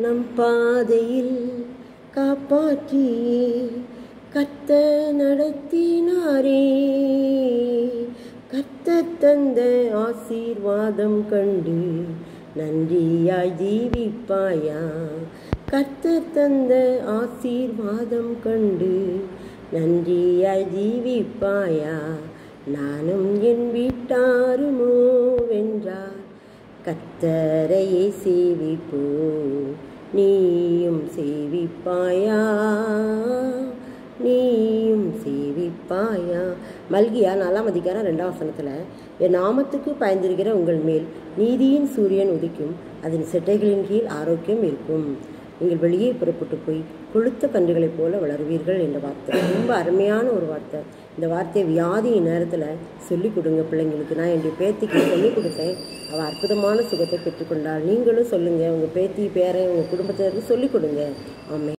நம் பாதையில் காப்பாற்றியே கர்த்தர் நடத்தினாரே. கர்த்தர் தந்த ஆசீர்வாதம் கண்டு நன்றியாய் ஜீவிப்பாயா. கர்த்தர் தந்த ஆசீர்வாதம் கண்டு நன்றியாய் ஜீவிப்பாயா. நானும் என் வீட்டாருமோ வென்றார் கர்த்தரையே சேவிப்போ. நீயும் சேவிப்பாயா, நீயும் சேவிப்பாயா. மல்கியா 4ஆம் அதிகாரம் 2ஆம் வசனத்தில், என் நாமத்துக்கு பயந்திருக்கிற உங்கள் மேல் நீதியின் சூரியன் உதிக்கும், அதன் செட்டைகளின் கீழ் ஆரோக்கியம் இருக்கும். நீங்கள் வெளியே புறப்பட்டு போய் கொளுத்த கன்றுகளைப் போல வளருவீர்கள் என்ற வார்த்தை ரொம்ப அருமையான ஒரு வார்த்தை. இந்த வார்த்தையை வியாதியின் நேரத்தில் சொல்லிக் கொடுங்க பிள்ளைங்களுக்கு. நான் என்னுடைய பேத்திக்கு சொல்லிக் கொடுத்தேன், அவள் அற்புதமான சுகத்தை பெற்றுக்கொண்டாள். நீங்களும் சொல்லுங்கள், உங்கள் பேத்தி பேரை உங்கள் குடும்பத்தினருக்கு சொல்லிக் கொடுங்க. ஆமென்.